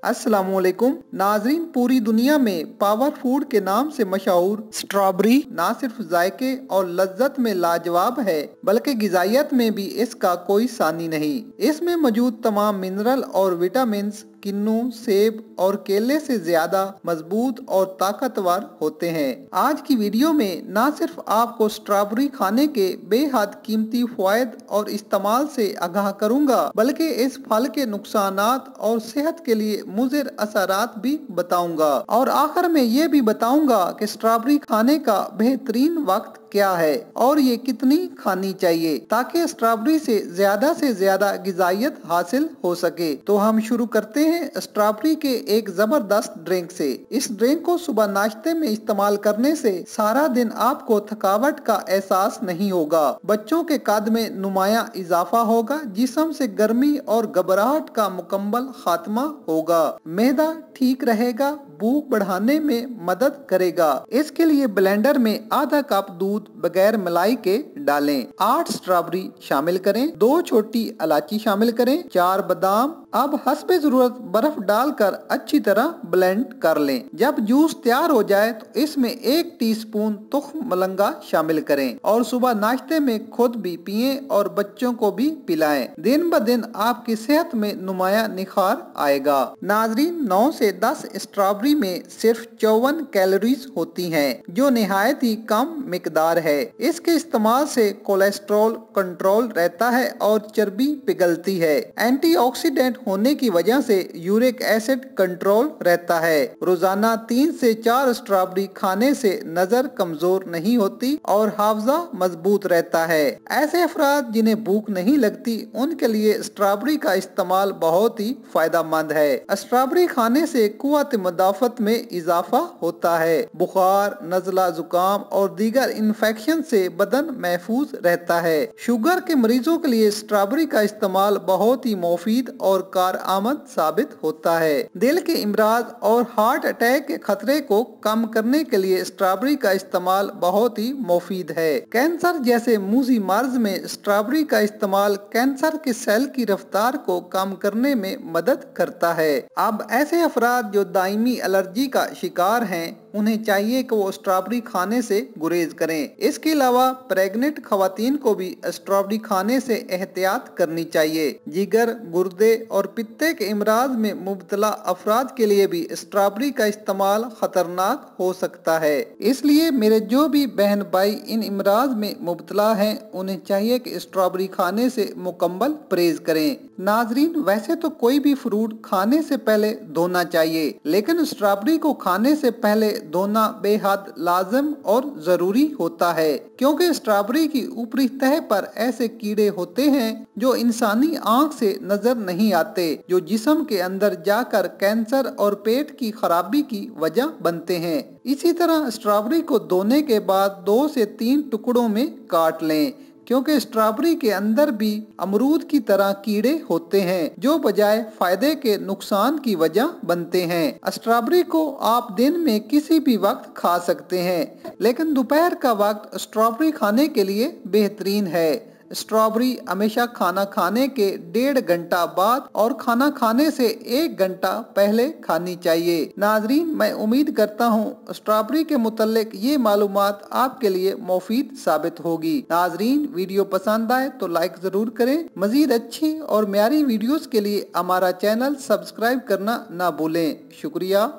अस्सलामुअलैकुम नाजरीन, पूरी दुनिया में पावर फूड के नाम से मशहूर स्ट्रॉबेरी ना सिर्फ जायके और लज्जत में लाजवाब है बल्कि गिजाइत में भी इसका कोई सानी नहीं। इसमें मौजूद तमाम मिनरल और विटामिन्स किन्नू, सेब और केले से ज्यादा मजबूत और ताकतवर होते हैं। आज की वीडियो में ना सिर्फ आपको स्ट्रॉबेरी खाने के बेहद कीमती फायद और इस्तेमाल से आगाह करूंगा बल्कि इस फल के नुकसानात और सेहत के लिए मुज़िर असरात भी बताऊंगा और आखिर में ये भी बताऊंगा कि स्ट्रॉबेरी खाने का बेहतरीन वक्त क्या है और ये कितनी खानी चाहिए ताकि स्ट्रॉबेरी से ज्यादा गिजाइत हासिल हो सके। तो हम शुरू करते हैं स्ट्रॉबेरी के एक जबरदस्त ड्रिंक से। इस ड्रिंक को सुबह नाश्ते में इस्तेमाल करने से सारा दिन आपको थकावट का एहसास नहीं होगा, बच्चों के कद में नुमाया इजाफा होगा, जिस्म से गर्मी और घबराहट का मुकम्मल खात्मा होगा, मैदा ठीक रहेगा, भूख बढ़ाने में मदद करेगा। इसके लिए ब्लेंडर में आधा कप दूध बगैर मलाई के डालें, 8 स्ट्रॉबेरी शामिल करें, 2 छोटी इलायची शामिल करें, 4 बादाम। अब हस्बे जरूरत बर्फ डालकर अच्छी तरह ब्लेंड कर लें। जब जूस तैयार हो जाए तो इसमें 1 टीस्पून तुख्म मलंगा शामिल करें और सुबह नाश्ते में खुद भी पिएं और बच्चों को भी पिलाएं। दिन ब दिन आपकी सेहत में नुमाया निखार आएगा। नाजरीन, 9 से 10 स्ट्रॉबेरी में सिर्फ 54 कैलोरीज होती हैं, जो निहायत ही कम मिकदार है। इसके इस्तेमाल से कोलेस्ट्रॉल कंट्रोल रहता है और चर्बी पिघलती है। एंटीऑक्सीडेंट होने की वजह से यूरिक एसिड कंट्रोल रहता है। रोजाना 3 से 4 स्ट्रॉबेरी खाने से नजर कमजोर नहीं होती और हाफजा मजबूत रहता है। ऐसे अफराद जिन्हें भूख नहीं लगती उनके लिए स्ट्रॉबेरी का इस्तेमाल बहुत ही फायदेमंद है। स्ट्रॉबेरी खाने से कुव्वत मुदाफत में इजाफा होता है। बुखार, नजला, जुकाम और दीगर इन्फेक्शन से बदन महफूज रहता है। शुगर के मरीजों के लिए स्ट्रॉबेरी का इस्तेमाल बहुत ही मुफीद और कारआमद साबित होता है। दिल के इमराज और हार्ट अटैक के खतरे को कम करने के लिए स्ट्रॉबेरी का इस्तेमाल बहुत ही मुफीद है। कैंसर जैसे मूजी मर्ज में स्ट्रॉबेरी का इस्तेमाल कैंसर के सेल की रफ्तार को कम करने में मदद करता है। अब ऐसे अफराद जो दायमी एलर्जी का शिकार हैं उन्हें चाहिए कि वो स्ट्रॉबेरी खाने से गुरेज करें। इसके अलावा प्रेग्नेंट खवातीन को भी स्ट्रॉबेरी खाने से एहतियात करनी चाहिए। जिगर, गुर्दे और पित्ते के इमराज में मुब्तला अफराद के लिए भी स्ट्रॉबेरी का इस्तेमाल खतरनाक हो सकता है। इसलिए मेरे जो भी बहन भाई इन इमराज में मुब्तला हैं उन्हें चाहिए कि स्ट्रॉबेरी खाने से मुकम्मल परहेज करें। नाजरीन, वैसे तो कोई भी फ्रूट खाने से पहले धोना चाहिए, लेकिन स्ट्रॉबेरी को खाने से पहले धोना बेहद लाजिम और जरूरी होता है, क्योंकि स्ट्रॉबेरी की ऊपरी तह पर ऐसे कीड़े होते हैं जो इंसानी आंख से नजर नहीं आते, जो जिस्म के अंदर जाकर कैंसर और पेट की खराबी की वजह बनते हैं। इसी तरह स्ट्रॉबेरी को धोने के बाद 2 से 3 टुकड़ों में काट लें, क्योंकि स्ट्रॉबेरी के अंदर भी अमरूद की तरह कीड़े होते हैं जो बजाय फायदे के नुकसान की वजह बनते हैं। स्ट्रॉबेरी को आप दिन में किसी भी वक्त खा सकते हैं, लेकिन दोपहर का वक्त स्ट्रॉबेरी खाने के लिए बेहतरीन है। स्ट्रॉबेरी हमेशा खाना खाने के 1.5 घंटा बाद और खाना खाने से 1 घंटा पहले खानी चाहिए। नाजरीन, मैं उम्मीद करता हूँ स्ट्रॉबेरी के मुतल्लिक ये मालूमात आपके लिए मुफीद साबित होगी। नाजरीन, वीडियो पसंद आए तो लाइक जरूर करें। मजीद अच्छी और म्यारी वीडियोस के लिए हमारा चैनल सब्सक्राइब करना ना भूलें। शुक्रिया।